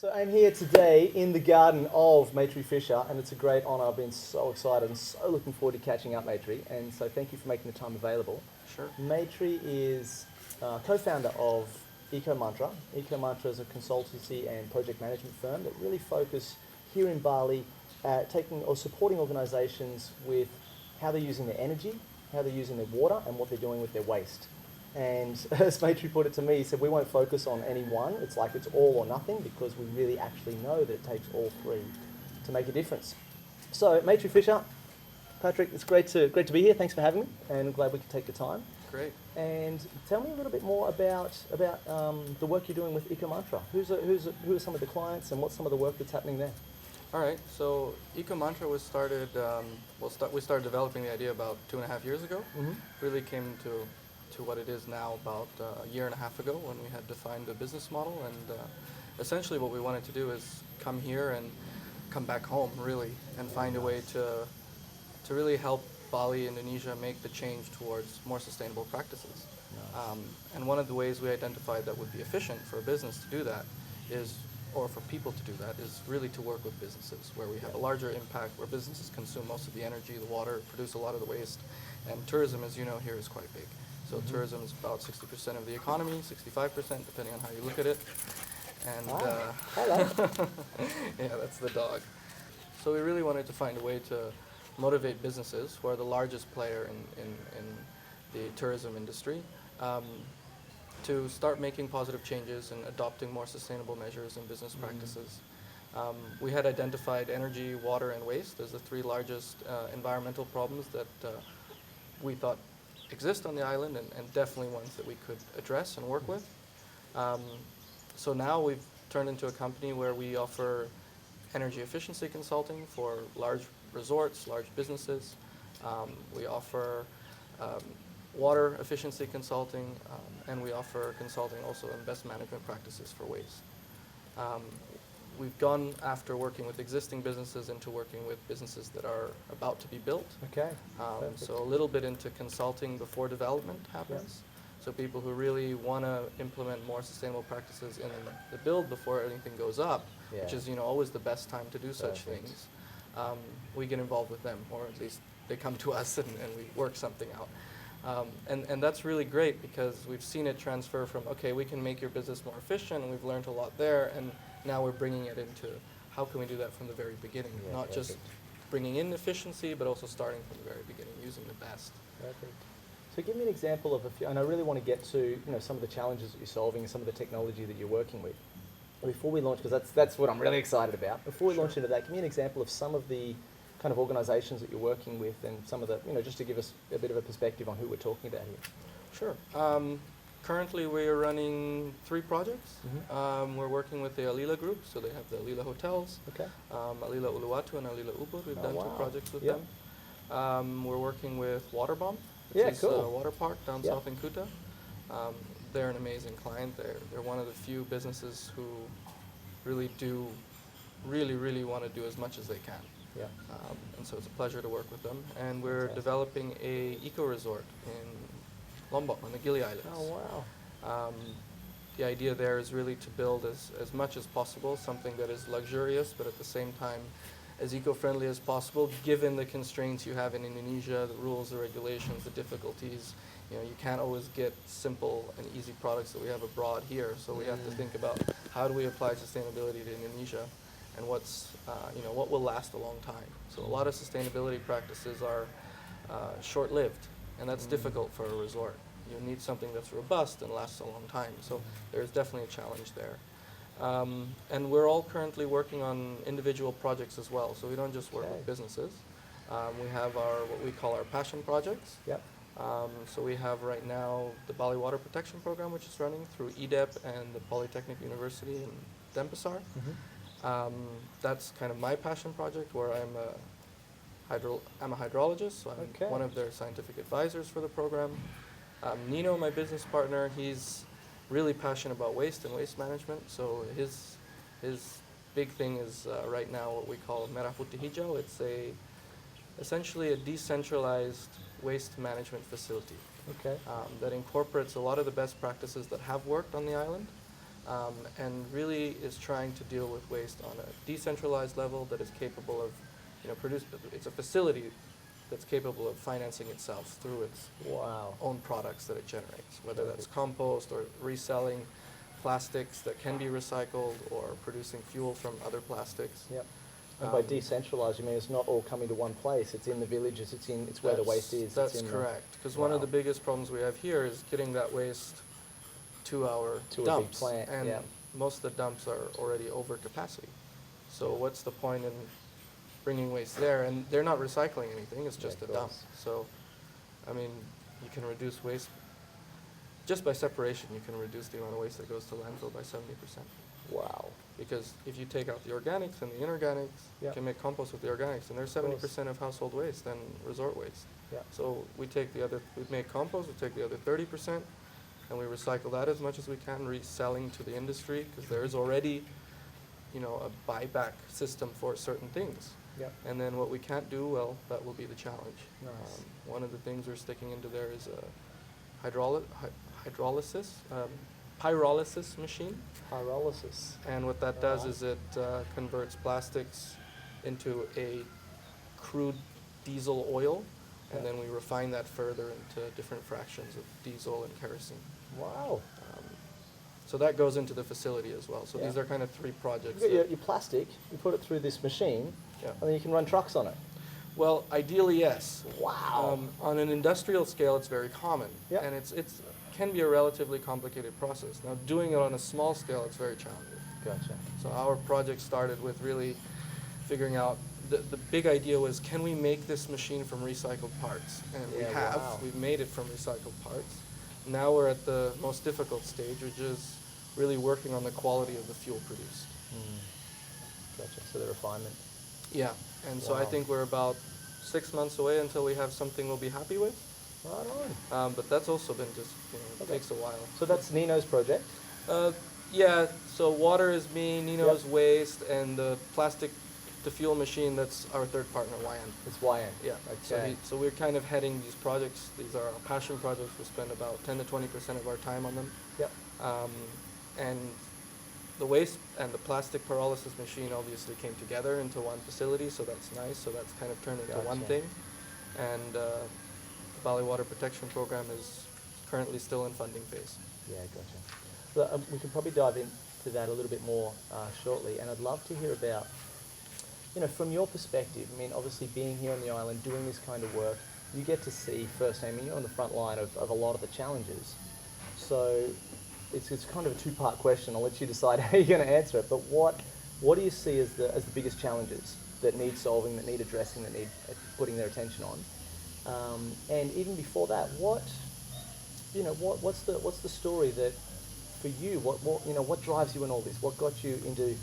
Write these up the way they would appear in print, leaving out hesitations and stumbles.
So I'm here today in the garden of Maitri Fischer, and it's a great honour. I've been so excited and so looking forward to catching up, Maitri, and so thank you for making the time available. Sure. Maitri is co-founder of Eco Mantra. Eco Mantra is a consultancy and project management firm that really focus here in Bali at taking or supporting organisations with how they're using their energy, how they're using their water, and what they're doing with their waste. And as Maitri put it to me, he said, we won't focus on any one. It's like it's all or nothing because we really actually know that it takes all three to make a difference. So, Maitri Fischer, Patrick, it's great to be here. Thanks for having me, and I'm glad we could take the time. Great. And tell me a little bit more about the work you're doing with Eco Mantra. Who are some of the clients, and what's some of the work that's happening there? All right. So Eco Mantra was started. We started developing the idea about 2.5 years ago. Mm-hmm. Really came to what it is now about a year and a half ago when we had defined the business model, and essentially what we wanted to do is come here and come back home really and find a way to really help Bali, Indonesia make the change towards more sustainable practices. Nice. And one of the ways we identified that would be efficient for a business to do that is, or for people to do that, is really to work with businesses where we have a larger impact, where businesses consume most of the energy, the water, produce a lot of the waste. And tourism, as you know, here is quite big. So tourism is about 60% of the economy, 65% depending on how you look at it. And Hello. yeah, that's the dog. So we really wanted to find a way to motivate businesses, who are the largest player in the tourism industry, to start making positive changes and adopting more sustainable measures and business practices. We had identified energy, water, and waste as the three largest environmental problems that we thought exist on the island, and definitely ones that we could address and work with. So now we've turned into a company where we offer energy efficiency consulting for large resorts, large businesses. We offer water efficiency consulting, and we offer consulting also in best management practices for waste. We've gone after working with existing businesses into working with businesses that are about to be built. Okay. So a little bit into consulting before development happens. So people who really want to implement more sustainable practices in the build before anything goes up, which is always the best time to do such things. We get involved with them, or at least they come to us and we work something out. And that's really great because we've seen it transfer from, okay, we can make your business more efficient, and we've learned a lot there, and now we're bringing it into how can we do that from the very beginning, not just bringing in efficiency, but also starting from the very beginning, using the best. Perfect. So give me an example of a few, and I really want to get to some of the challenges that you're solving and some of the technology that you're working with. Before we launch, because that's what I'm really excited about, before we launch into that, give me an example of some of the kind of organisations that you're working with, and some of the, just to give us a bit of a perspective on who we're talking about here. Sure. Currently we are running 3 projects. We're working with the Alila group, so they have the Alila hotels, Alila Uluwatu and Alila Ubud. We've done 2 projects with them. We're working with Waterbomb, which is a water park down south in Kuta. They're an amazing client. They're one of the few businesses who really want to do as much as they can. And so it's a pleasure to work with them. And we're developing a eco resort in Lombok on the Gili Islands. Oh, wow. The idea there is really to build as much as possible something that is luxurious, but at the same time as eco-friendly as possible, given the constraints you have in Indonesia, the rules, the regulations, the difficulties. You can't always get simple and easy products that we have abroad here. So we have to think about how do we apply sustainability to Indonesia, and what's what will last a long time. So a lot of sustainability practices are short-lived, and that's difficult for a resort. You need something that's robust and lasts a long time. So there's definitely a challenge there. And we're all currently working on individual projects as well. So we don't just work with businesses. We have what we call our passion projects. So we have right now the Bali Water Protection Program, which is running through EDEP and the Polytechnic University in Denpasar. That's kind of my passion project, where I'm a hydrologist, so I'm one of their scientific advisors for the program. Nino, my business partner, he's really passionate about waste and waste management. So his big thing is right now what we call Merah Putih Hijau. It's essentially a decentralized waste management facility that incorporates a lot of the best practices that have worked on the island, and really is trying to deal with waste on a decentralized level that is capable of, it's a facility that's capable of financing itself through its Wow. own products that it generates, whether that's compost or reselling plastics that can be recycled or producing fuel from other plastics. Yep. And by decentralised, you mean it's not all coming to one place. It's in the villages. It's where the waste is. That's correct. Because one of the biggest problems we have here is getting that waste to our dumps. A big plant. And most of the dumps are already over capacity. So what's the point in bringing waste there? And they're not recycling anything. It's just a dump. So, I mean, you can reduce waste just by separation. You can reduce the amount of waste that goes to landfill by 70%. Wow. Because if you take out the organics and the inorganics, you can make compost with the organics, and there's 70% of household waste and resort waste. Yeah. So we make compost, we take the other 30%, and we recycle that as much as we can, reselling to the industry, because there is already, a buyback system for certain things. Yep. And then what we can't do, well, that will be the challenge. Nice. One of the things we're sticking into there is a pyrolysis machine. Pyrolysis. And what that does is it converts plastics into a crude diesel oil, and then we refine that further into different fractions of diesel and kerosene. Wow. So that goes into the facility as well. So these are kind of three projects. You got your plastic, you put it through this machine, and then you can run trucks on it. Well, ideally, yes. Wow. On an industrial scale, it's very common, and it's can be a relatively complicated process. Now, doing it on a small scale, it's very challenging. Gotcha. So our project started with really figuring out, the big idea was, can we make this machine from recycled parts? And we have. Wow. We've made it from recycled parts. Now we're at the most difficult stage, which is really working on the quality of the fuel produced. Gotcha. So the refinement. Yeah, and so I think we're about 6 months away until we have something we'll be happy with. Right on. But that's also been just, it takes a while. So that's Nino's project? Yeah, so water is me, Nino's waste, and the plastic to fuel machine, that's our third partner, YN. It's YN. Yeah. Okay. So we're kind of heading these projects. These are our passion projects. We spend about 10 to 20% of our time on them. Yep. And the waste and the plastic pyrolysis machine obviously came together into one facility, so that's nice. So that's kind of turned into one thing. And the Bali Water Protection Program is currently still in funding phase. Yeah, gotcha. So, we can probably dive into that a little bit more shortly, and I'd love to hear about, from your perspective, I mean, obviously being here on the island, doing this kind of work, you get to see firsthand, I mean, you're on the front line of a lot of the challenges. So it's kind of a two-part question. I'll let you decide how you're going to answer it, but what do you see as the biggest challenges that need solving, that need addressing, that need putting their attention on? And even before that, what's the story that for you, what drives you in all this? What got you into,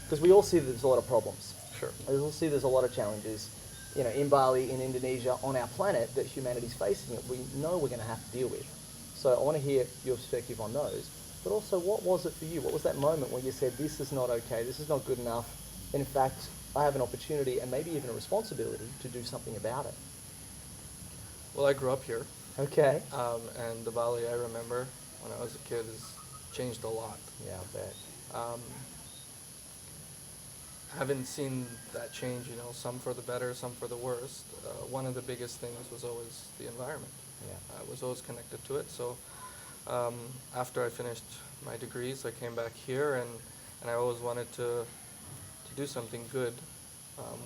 because we all see that there's a lot of problems. Sure. We all see there's a lot of challenges, in Bali, in Indonesia, on our planet that humanity's facing that we know we're going to have to deal with. So I want to hear your perspective on those. But also, what was it for you? What was that moment when you said, this is not okay, this is not good enough, and in fact, I have an opportunity and maybe even a responsibility to do something about it? Well, I grew up here. Okay. And the Bali I remember when I was a kid has changed a lot. Yeah, I bet. Haven't seen that change, some for the better, some for the worst. One of the biggest things was always the environment. Yeah. I was always connected to it. So after I finished my degrees, I came back here, and I always wanted to do something good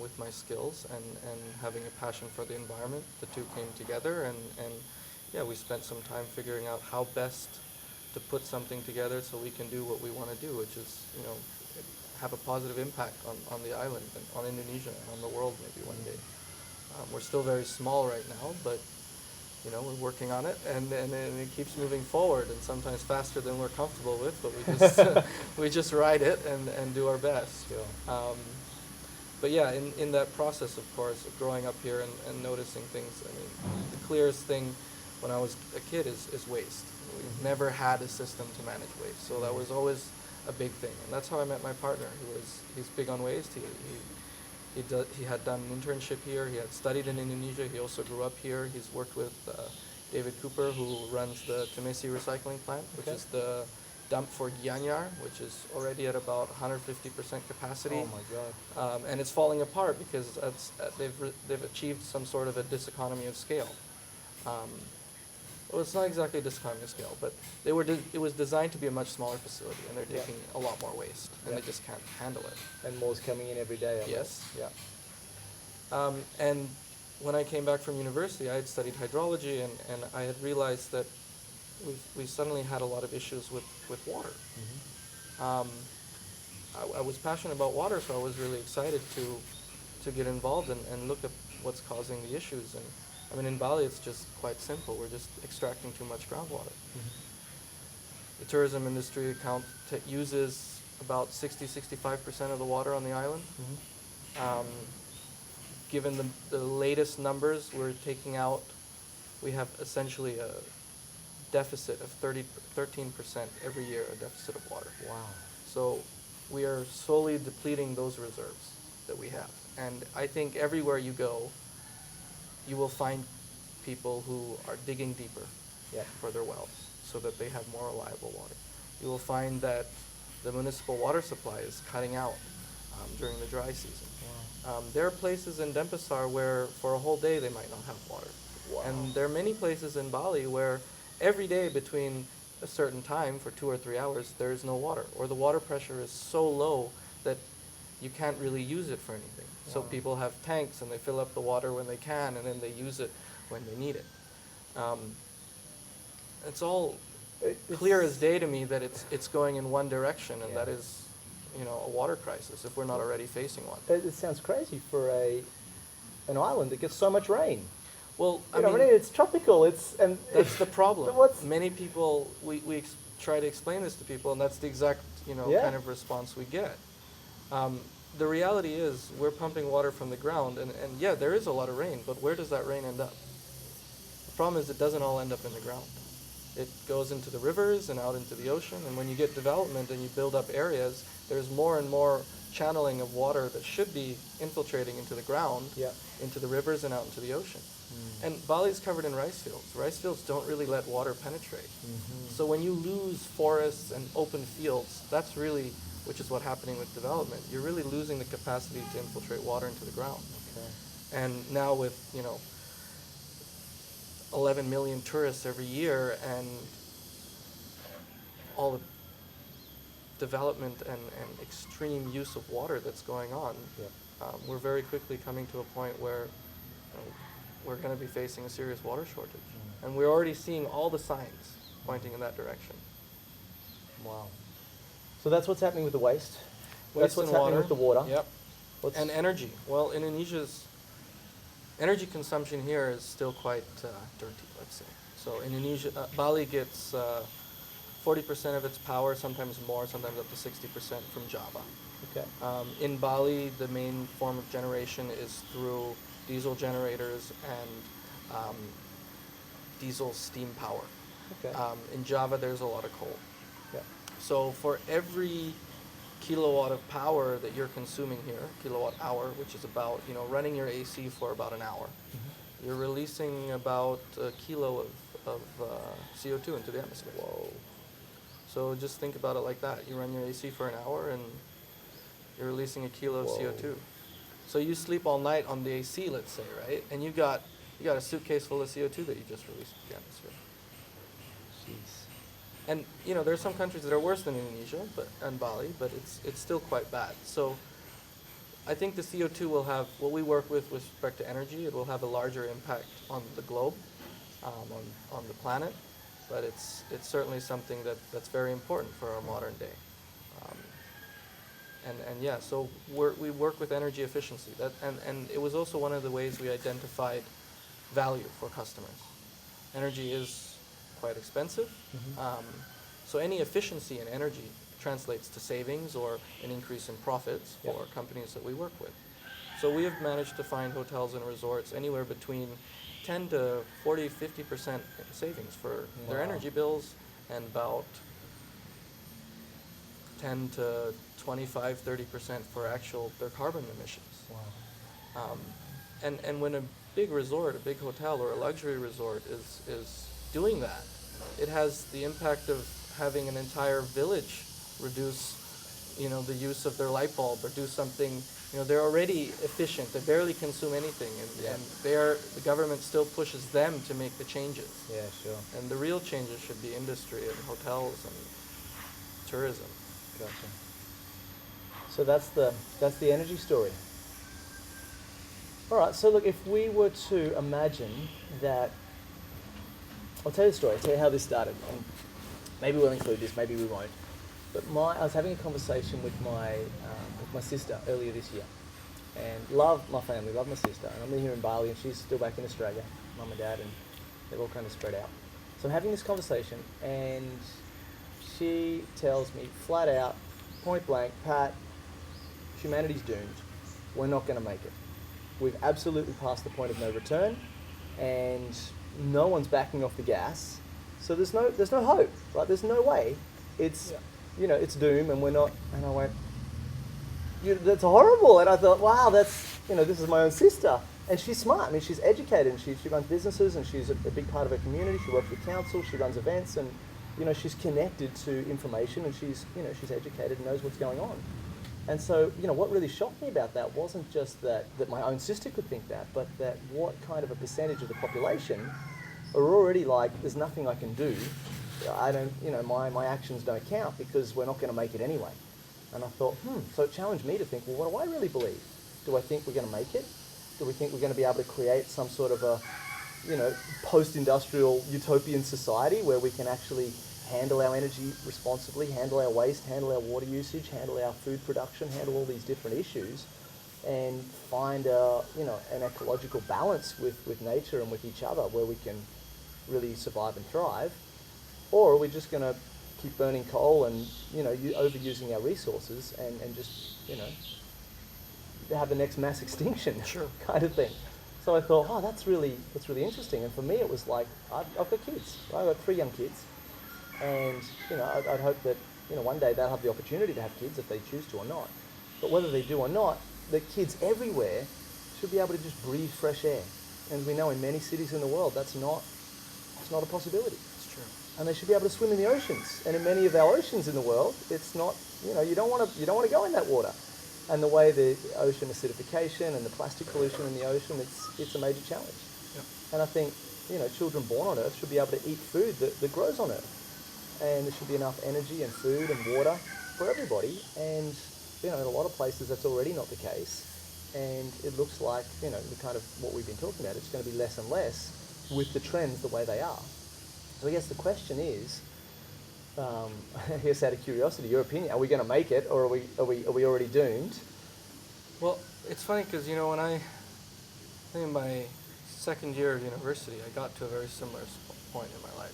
with my skills and having a passion for the environment. The two came together, and we spent some time figuring out how best to put something together so we can do what we want to do, which is, have a positive impact on the island and on Indonesia and on the world maybe one day. We're still very small right now, but we're working on it, and it keeps moving forward, and sometimes faster than we're comfortable with, but we just ride it and do our best. Sure. But yeah, in that process, of course, of growing up here and noticing things, I mean, the clearest thing when I was a kid is waste. We've never had a system to manage waste, so that was always a big thing, and that's how I met my partner. He's big on waste. He had done an internship here. He had studied in Indonesia. He also grew up here. He's worked with David Cooper, who runs the Temesi recycling plant, which is the dump for Gianyar, which is already at about 150% capacity. Oh my God. And it's falling apart because they've achieved some sort of a diseconomy of scale. Well, it's not exactly a diseconomy of scale, but it was designed to be a much smaller facility, and they're taking a lot more waste, and they just can't handle it. And more's coming in every day. Yes. Yeah. And when I came back from university, I had studied hydrology, and I had realized that we suddenly had a lot of issues with water. I was passionate about water, so I was really excited to get involved and look at what's causing the issues. And I mean, in Bali, it's just quite simple. We're just extracting too much groundwater. The tourism industry uses about 60-65% of the water on the island. Given the latest numbers we're taking out, we have essentially a deficit of 13% every year, a deficit of water. Wow. So we are slowly depleting those reserves that we have. And I think everywhere you go, you will find people who are digging deeper for their wells so that they have more reliable water. You will find that the municipal water supply is cutting out during the dry season. Wow. There are places in Denpasar where for a whole day they might not have water. Wow. And there are many places in Bali where every day between a certain time for 2 or 3 hours there is no water, or the water pressure is so low that you can't really use it for anything. So people have tanks and they fill up the water when they can, and then they use it when they need it. It's all clear as day to me that it's going in one direction, and that is, a water crisis if we're not already facing one. It sounds crazy for an island that gets so much rain. Well, I mean, it's tropical. That's the problem. Many people, we try to explain this to people, and that's the exact kind of response we get. The reality is we're pumping water from the ground, and yeah, there is a lot of rain, but where does that rain end up? The problem is it doesn't all end up in the ground. It goes into the rivers and out into the ocean, and when you get development and you build up areas, there's more and more channeling of water that should be infiltrating into the ground, into the rivers and out into the ocean. And Bali is covered in rice fields. Rice fields don't really let water penetrate. So when you lose forests and open fields, that's really, which is what's happening with development, you're really losing the capacity to infiltrate water into the ground. Okay. And now with, 11 million tourists every year and all the development and extreme use of water that's going on, we're very quickly coming to a point where we're going to be facing a serious water shortage. And we're already seeing all the signs pointing in that direction. Wow. So that's what's happening with the waste. That's what's and happening water. with the water. Yep. And energy. Well, Indonesia's energy consumption here is still quite dirty, let's say. So Bali gets 40% of its power, sometimes more, sometimes up to 60% from Java. Okay. In Bali, the main form of generation is through diesel generators and diesel steam power. Okay. In Java, there's a lot of coal. Yeah. So for every kilowatt of power that you're consuming here, kilowatt hour, which is about, running your AC for about an hour, you're releasing about a kilo of CO2 into the atmosphere. Whoa. So just think about it like that. You run your AC for an hour and you're releasing a kilo of CO2. So you sleep all night on the AC, let's say, right? And you got a suitcase full of CO2 that you just released into the atmosphere. Jeez. And there's some countries that are worse than Indonesia, and Bali, but it's still quite bad. So I think the CO2 will have, what we work with respect to energy, it will have a larger impact on the globe, on the planet, but it's certainly something that's very important for our modern day. So we work with energy efficiency, and it was also one of the ways we identified value for customers. Energy is quite expensive, so any efficiency in energy translates to savings or an increase in profits for companies that we work with. So we have managed to find hotels and resorts anywhere between 10 to 40, 50% savings for their energy bills, and about 10 to 25, 30% for their carbon emissions. Wow. And when a big resort, a big hotel or a luxury resort is doing that, it has the impact of having an entire village reduce, the use of their light bulb or do something. They're already efficient. They barely consume anything, and the government still pushes them to make the changes. Yeah, sure. And the real changes should be industry and hotels and tourism. Gotcha. So that's the energy story. All right. So look, if we were to imagine that, I'll tell you the story. I'll tell you how this started, and maybe we'll include this, maybe we won't. But I was having a conversation with my sister earlier this year, and love my family, love my sister, and I'm here in Bali, and she's still back in Australia, mum and dad, and they're all kind of spread out. So I'm having this conversation, and she tells me flat out, point blank, Pat, humanity's doomed. We're not going to make it. We've absolutely passed the point of no return, and no one's backing off the gas. So there's no hope, right? There's no way. It's it's doom, and we're not. And I went, that's horrible. And I thought, wow, this is my own sister, and she's smart. I mean, she's educated, and she runs businesses, and she's a big part of her community. She works with council, she runs events, and she's connected to information, and she's educated and knows what's going on. And so, what really shocked me about that wasn't just that my own sister could think that, but that what kind of a percentage of the population are already like, there's nothing I can do. I don't, my actions don't count because we're not going to make it anyway. And I thought, so it challenged me to think, well, what do I really believe? Do I think we're going to make it? Do we think we're going to be able to create some sort of a, post-industrial utopian society where we can actually handle our energy responsibly, handle our waste, handle our water usage, handle our food production, handle all these different issues, and find an ecological balance with nature and with each other where we can really survive and thrive? Or are we just going to keep burning coal and overusing our resources and just have the next mass extinction kind of thing? So I thought, that's really interesting. And for me, it was like I've got kids. Right? I've got 3 young kids, and I'd hope that one day they'll have the opportunity to have kids if they choose to or not. But whether they do or not, the kids everywhere should be able to just breathe fresh air. And we know in many cities in the world that's not a possibility. It's true. And they should be able to swim in the oceans. And in many of our oceans in the world, it's not, you don't want to go in that water. And the way the ocean acidification and the plastic pollution in the ocean, it's a major challenge. Yep. And I think, children born on Earth should be able to eat food that grows on Earth. And there should be enough energy and food and water for everybody. And, in a lot of places that's already not the case. And it looks like, the kind of what we've been talking about, it's going to be less and less with the trends the way they are. So I guess the question is, I guess out of curiosity, your opinion, are we going to make it, or are we already doomed? Well, it's funny because, when I think in my second year of university, I got to a very similar point in my life.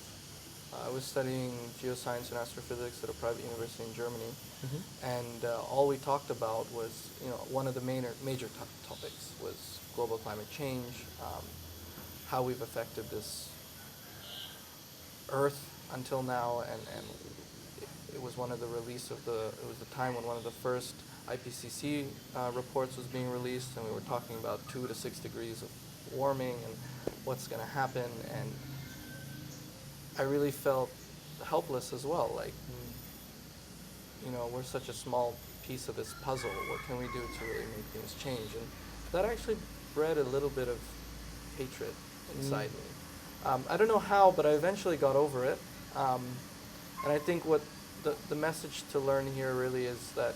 I was studying geoscience and astrophysics at a private university in Germany, and all we talked about was, one of the major topics was global climate change, how we've affected this Earth until now, and it was one of the release of it was the time when one of the first IPCC reports was being released, and we were talking about 2 to 6 degrees of warming and what's going to happen, and I really felt helpless as well, like, we're such a small piece of this puzzle, what can we do to really make things change? And that actually bred a little bit of hatred inside me. I don't know how, but I eventually got over it. And I think what the message to learn here really is that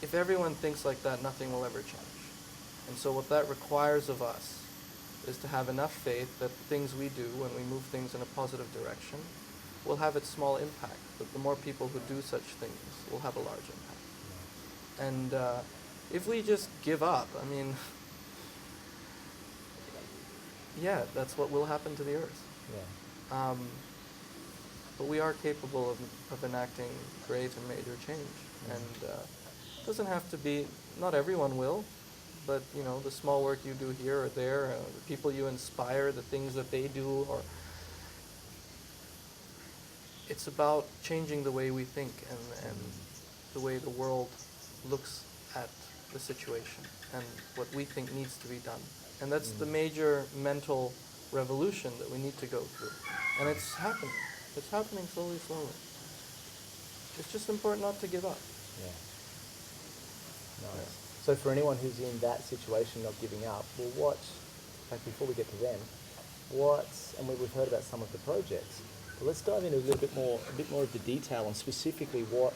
if everyone thinks like that, nothing will ever change. And so what that requires of us is to have enough faith that the things we do when we move things in a positive direction will have its small impact, that the more people who do such things will have a large impact. And if we just give up, that's what will happen to the Earth. Yeah. But we are capable of enacting great and major change. And it doesn't have to be, not everyone will, but the small work you do here or there, the people you inspire, the things that they do, or it's about changing the way we think and the way the world looks at the situation and what we think needs to be done. And that's the major mental revolution that we need to go through. And it's happening. It's happening slowly. It's just important not to give up. Yeah. Nice. So for anyone who's in that situation of giving up, well, like before we get to them, and we've heard about some of the projects, but let's dive into a bit more of the detail and specifically what,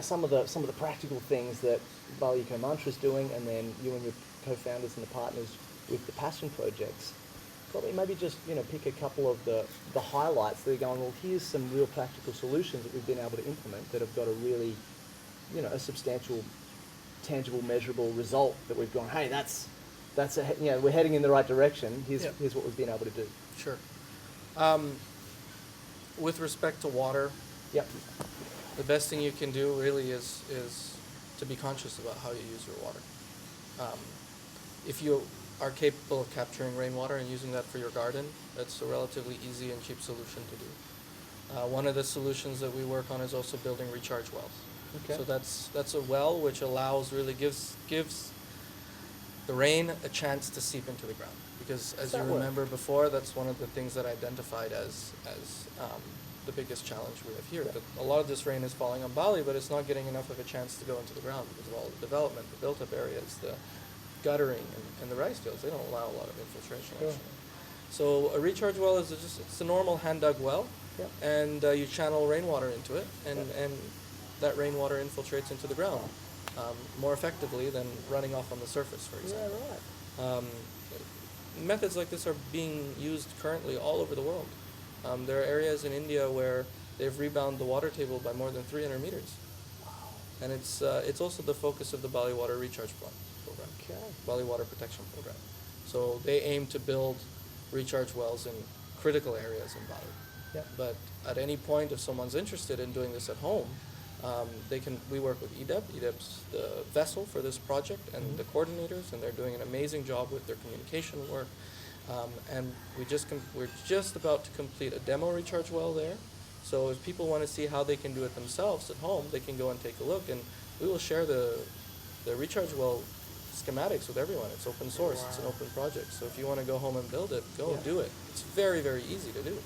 some of the practical things that Bali Eco Mantra is doing, and then you and your co-founders and the partners with the passion projects. Probably maybe just pick a couple of the highlights that are going, well, here's some real practical solutions that we've been able to implement that have got a really, a substantial, tangible, measurable result that we've gone, hey, we're heading in the right direction. Here's what we've been able to do. Sure. With respect to water, Yep. the best thing you can do really is to be conscious about how you use your water. If you are capable of capturing rainwater and using that for your garden, that's a relatively easy and cheap solution to do. One of the solutions that we work on is also building recharge wells. Okay. So that's a well which gives the rain a chance to seep into the ground. Because as you remember before, that's one of the things that I identified as the biggest challenge we have here. Yeah. That a lot of this rain is falling on Bali, but it's not getting enough of a chance to go into the ground because of all the development, the built-up areas, the guttering, and the rice fields. They don't allow a lot of infiltration, Sure. actually. So a recharge well is it's a normal hand-dug well, Yep. and you channel rainwater into it, and that rainwater infiltrates into the ground more effectively than running off on the surface, for example. Yeah, right. Methods like this are being used currently all over the world. There are areas in India where they've rebounded the water table by more than 300 meters. Wow. And it's also the focus of the Bali Water Recharge Program, Okay. Bali Water Protection Program. So they aim to build recharge wells in critical areas in Bali. Yep. But at any point, if someone's interested in doing this at home, we work with EDEP. EDEP's the vessel for this project and the coordinators, and they're doing an amazing job with their communication work. And we're just about to complete a demo recharge well there. So if people want to see how they can do it themselves at home, they can go and take a look, and we will share the recharge well schematics with everyone. It's open source. Wow. It's an open project. So if you want to go home and build it, go and do it. It's very, very easy to do.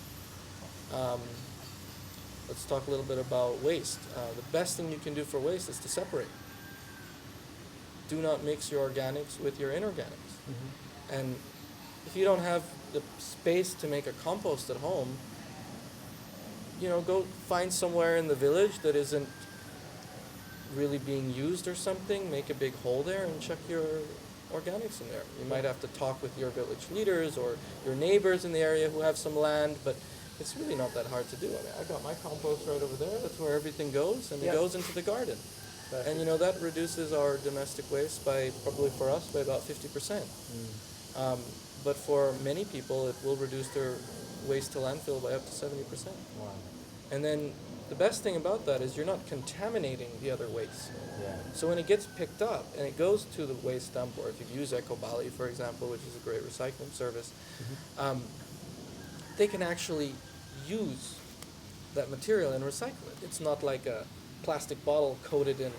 Let's talk a little bit about waste. The best thing you can do for waste is to separate. Do not mix your organics with your inorganics. Mm-hmm. And if you don't have the space to make a compost at home, go find somewhere in the village that isn't really being used or something, make a big hole there and chuck your organics in there. You might have to talk with your village leaders or your neighbors in the area who have some land, but it's really not that hard to do. I mean, I've got my compost right over there. That's where everything goes, and it goes into the garden. Exactly. And that reduces our domestic waste by, probably for us, by about 50%. But for many people, it will reduce their waste to landfill by up to 70%. Wow. And then the best thing about that is you're not contaminating the other waste. Yeah. So when it gets picked up and it goes to the waste dump, or if you use Eco Bali, for example, which is a great recycling service, they can actually use that material and recycle it. It's not like a plastic bottle coated in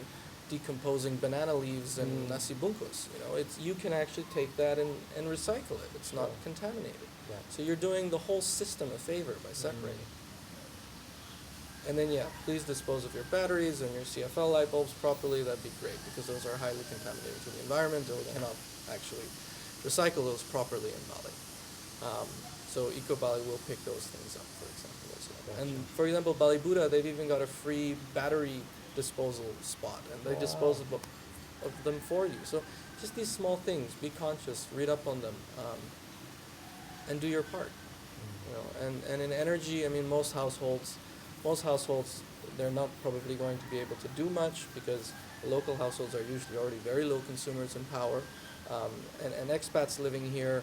decomposing banana leaves and nasi bungkus. You can actually take that and recycle it. It's not contaminated. Yeah. So you're doing the whole system a favor by separating. And then, please dispose of your batteries and your CFL light bulbs properly. That'd be great, because those are highly contaminated to the environment, and we cannot actually recycle those properly in Bali. So Eco Bali will pick those things up, for example, as well. Gotcha. And for example, Bali Buddha, they've even got a free battery disposal spot, and they dispose of them for you. So just these small things, be conscious, read up on them, and do your part. And in energy, I mean, most households, they're not probably going to be able to do much, because local households are usually already very low consumers in power, and expats living here,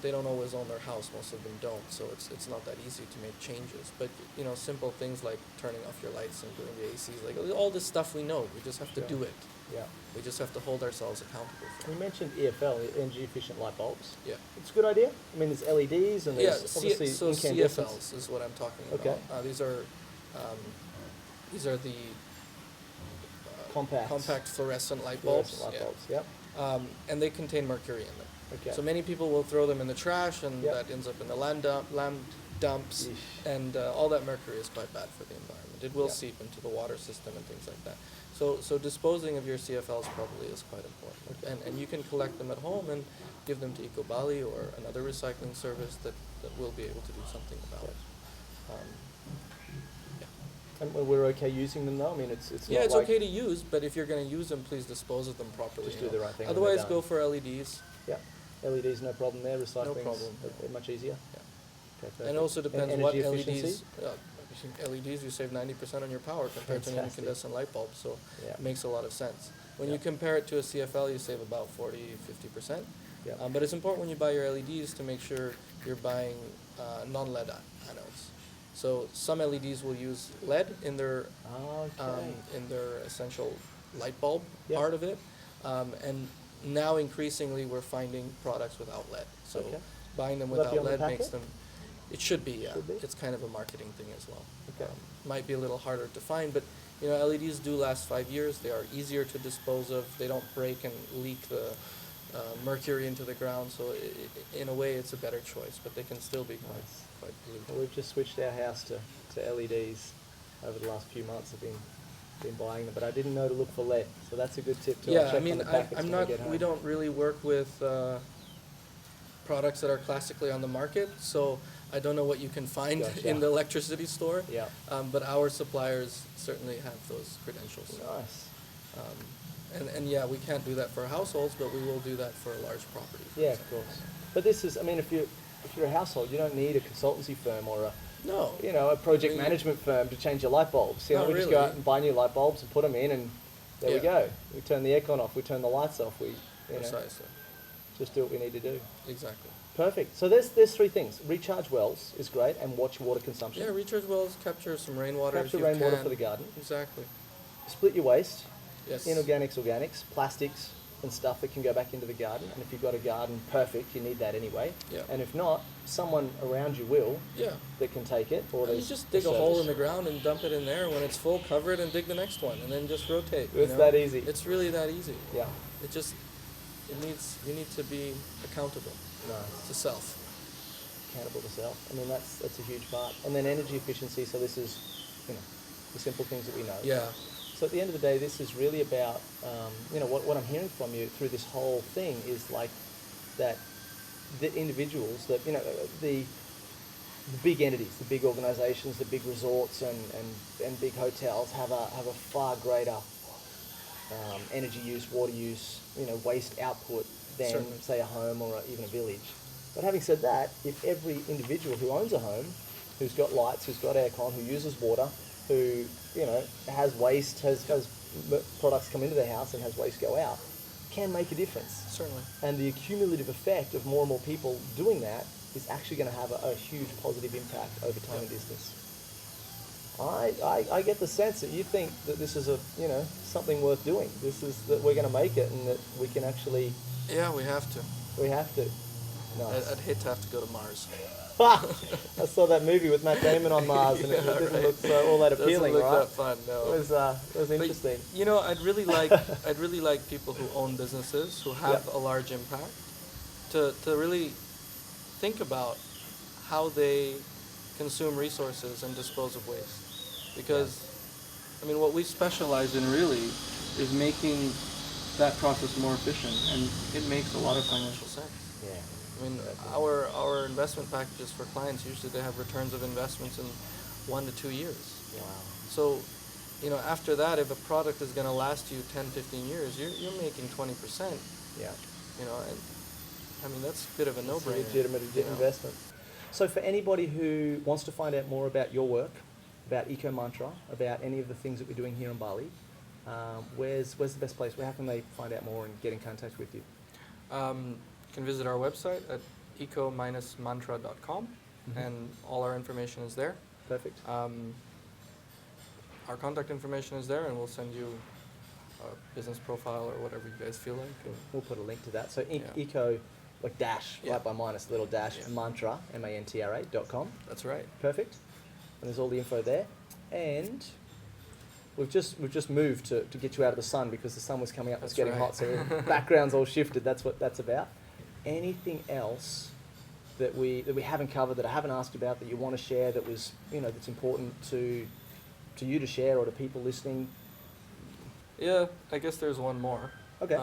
they don't always own their house. Most of them don't, so it's not that easy to make changes. But simple things like turning off your lights and doing the ACs, like all this stuff we know. We just have to do it. Yeah. We just have to hold ourselves accountable for it. You mentioned EFL, energy efficient light bulbs. Yeah. It's a good idea. I mean, there's LEDs and there's obviously so incandescents. CFLs is what I'm talking about. Okay. These are the compact fluorescent light bulbs. Light bulbs. Yep. And they contain mercury in them. Okay. So many people will throw them in the trash, and Yep. that ends up in the land dumps, Yeesh. and all that mercury is quite bad for the environment. It will Yep. seep into the water system and things like that. So disposing of your CFLs probably is quite important. Okay. And you can collect them at home and give them to Eco Bali or another recycling service that will be able to do something about it. And we're okay using them though? I mean, it's Yeah, not it's like okay to use, but if you're going to use them, please dispose of them properly. Just you do know. the right thing when they're Otherwise, done. go for LEDs. Yeah, LEDs, no problem there. Recycling's problem. much easier. Yeah. Okay, And it also depends what energy LEDs. efficiency? LEDs, you save 90% on your power compared to an Fantastic. incandescent light bulb, so Yeah. it makes a lot of sense. When Yeah. you compare it to a CFL, you save about 40–50%. Yeah. But it's important when you buy your LEDs to make sure you're buying non-LED anodes. So some LEDs will use LED in their Okay. essential light bulb Yep. part of it, and now increasingly we're finding products without LED. So Okay. buying them Will that be without on the LED makes packet? them. It should be, yeah. Should be? It's kind of a marketing thing as well. Okay. Might be a little harder to find, but you know, LEDs do last 5 years. They are easier to dispose of. They don't break and leak the mercury into the ground. So in a way, it's a better choice. But they can still be quite Nice. quite Well, polluting. we've just switched our house to LEDs over the last few months. I've been buying them, but I didn't know to look for LED. So that's a good tip too. I'll Yeah, check I on mean, the packets I'm when I not. get home. We don't really work with products that are classically on the market. So I don't know what you can find Gotcha. in the electricity store. Yeah. But our suppliers certainly have those credentials. Nice. And yeah, we can't do that for households, but we will do that for large properties. for Yeah, of example. course. But this is, I mean, if you're a household, you don't need a consultancy firm or No. a project I mean, management firm to change your light bulbs. Not We just really. go out and buy new light bulbs and put them in, and there we Yeah. go. We turn the aircon off. We turn the lights off. We Precisely. just do what we need to do. Exactly. Perfect. So there's three things. Recharge wells is great, and watch water consumption. Yeah, recharge wells, capture some rainwater. if Capture you rainwater can. for the garden. Exactly. Split your waste. Yes. Inorganics, organics, plastics, and stuff that can go back into the garden. And if you've got a garden, perfect. You need that anyway. Yeah. And if not, someone around you will Yeah. that can take it. Or You there's just dig a hole in the ground and dump it in there. When it's full, cover it and dig the next one, and then just rotate. you It's know? that easy. It's really that easy. Yeah. You need to be accountable Nice. to self. Accountable to self. I mean, that's a huge part. And then energy efficiency. So this is, the simple things that we know. Yeah. So at the end of the day, this is really about, what I'm hearing from you through this whole thing is like that the individuals, that, the big entities, the big organisations, the big resorts and big hotels have a far greater energy use, water use, waste output than, Certainly. say, a home or even a village. But having said that, if every individual who owns a home, who's got lights, who's got aircon, who uses water, who has waste, has products come into their house and has waste go out, can make a difference. Certainly. And the accumulative effect of more and more people doing that is actually going to have a huge positive impact over time and distance. I get the sense that you think that this is something worth doing. This is that we're going to make it, and that we can actually. Yeah, we have to. We have to. Nice. I'd hate to have to go to Mars. I saw that movie with Matt Damon on Mars, and it Yeah, didn't right. look all that appealing, Doesn't look right? that fun, no. It was But, interesting. I'd really like people who own businesses who have Yep. a large impact to really think about how they consume resources and dispose of waste. Because, what we specialize in really is making that process more efficient, and it makes a lot of financial sense. Yeah. Our investment packages for clients, usually they have returns of investments in 1 to 2 years. Wow. So, after that, if a product is going to last you 10, 15 years, you're making 20%. Yeah. That's a bit of a It's no-brainer. a legitimate investment. So for anybody who wants to find out more about your work, about Eco Mantra, about any of the things that we're doing here in Bali, where's the best place? How can they find out more and get in contact with you? You can visit our website at eco-mantra.com, and all our information is there. Perfect. Our contact information is there, and we'll send you a business profile or whatever you guys feel like. We'll put a link to that. So Yeah. eco, like dash, Yeah. right by minus, little dash, Yeah. mantra, mantra.com. That's right. Perfect. And there's all the info there. And we've just moved to get you out of the sun because the sun was coming up, it's That's getting right. hot, so the background's all shifted. That's what that's about. anything else that we haven't covered, that I haven't asked about, that you want to share, that was, that's important to you to share, or to people listening? Yeah, I guess there's one more. Okay.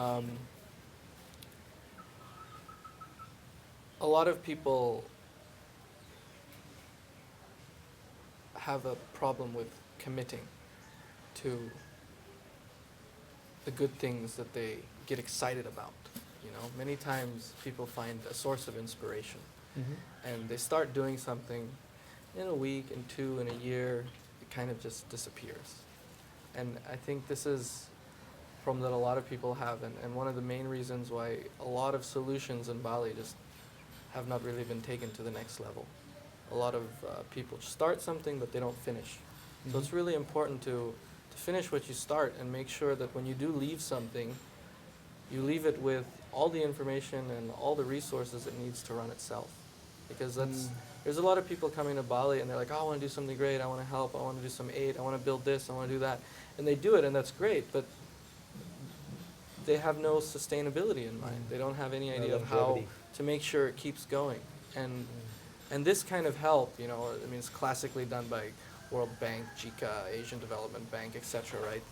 A lot of people have a problem with committing to the good things that they get excited about. Many times people find a source of inspiration, and they start doing something in a week, in two, in a year, it kind of just disappears. And I think this is a problem that a lot of people have, and one of the main reasons why a lot of solutions in Bali just have not really been taken to the next level. A lot of people start something, but they don't finish. So it's really important to finish what you start, and make sure that when you do leave something, you leave it with all the information and all the resources it needs to run itself. Because there's a lot of people coming to Bali and they're like, oh, I want to do something great, I want to help, I want to do some aid, I want to build this, I want to do that. And they do it, and that's great, but they have no sustainability in mind. They don't have any idea of how to make sure it keeps going. And this kind of help, it's classically done by World Bank, JICA, Asian Development Bank, etc., right?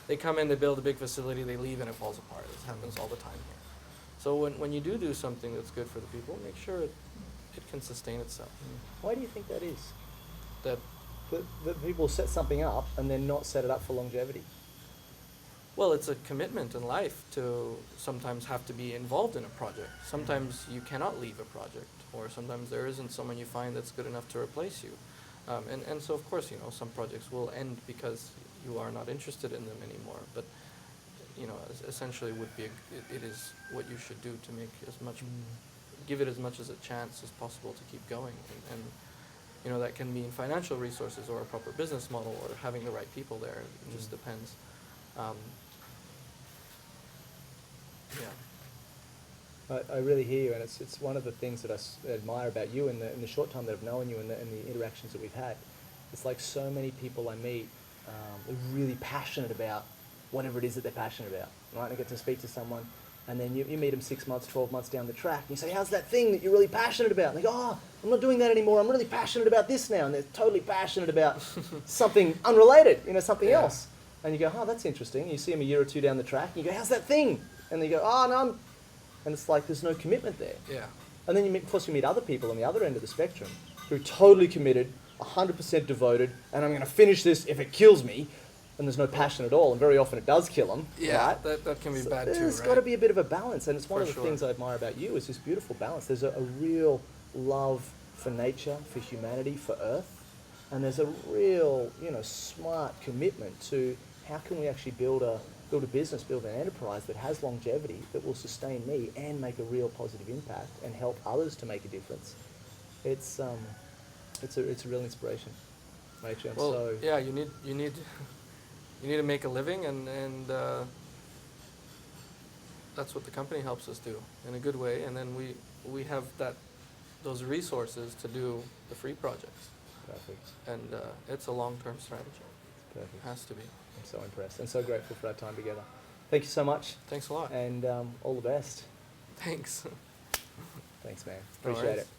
They come in, they build a big facility, they leave, and it falls apart. This happens all the time here. So when you do something that's good for the people, make sure it can sustain itself. Why do you think that is? That people set something up and then not set it up for longevity? Well, it's a commitment in life to sometimes have to be involved in a project. Sometimes you cannot leave a project, or sometimes there isn't someone you find that's good enough to replace you. And so, of course, some projects will end because you are not interested in them anymore. But, essentially it is what you should do to make as much, give it as much as a chance as possible to keep going. And that can mean financial resources, or a proper business model, or having the right people there. It just depends. Yeah. I really hear you, and it's one of the things that I admire about you in the short time that I've known you, and the interactions that we've had. It's like so many people I meet are really passionate about whatever it is that they're passionate about, right? And I get to speak to someone, and then you meet them 6 months, 12 months down the track, and you say, how's that thing that you're really passionate about? And they go, oh, I'm not doing that anymore, I'm really passionate about this now. And they're totally passionate about something unrelated, something else. And you go, oh, that's interesting. You see them a year or two down the track, and you go, how's that thing? And they go, oh, no, and it's like there's no commitment there. Yeah. And then of course you meet other people on the other end of the spectrum who are totally committed, 100% devoted, and I'm going to finish this if it kills me. And there's no passion at all, and very often it does kill them. Yeah, right? that can be bad too, There's right? got to be a bit of a balance, and it's one For of the sure. things I admire about you is this beautiful balance. There's a real love for nature, for humanity, for Earth, and there's a real, smart commitment to how can we actually build a business, build an enterprise that has longevity, that will sustain me and make a real positive impact and help others to make a difference. It's a real inspiration, Maitri. Well, yeah, you need to make a living, and that's what the company helps us do in a good way. And then we have those resources to do the free projects. Perfect. And it's a long-term strategy. Perfect. It has to be. I'm so impressed and so grateful for our time together. Thank you so much. Thanks a lot. And all the best. Thanks. Thanks, man. No Appreciate worries. it.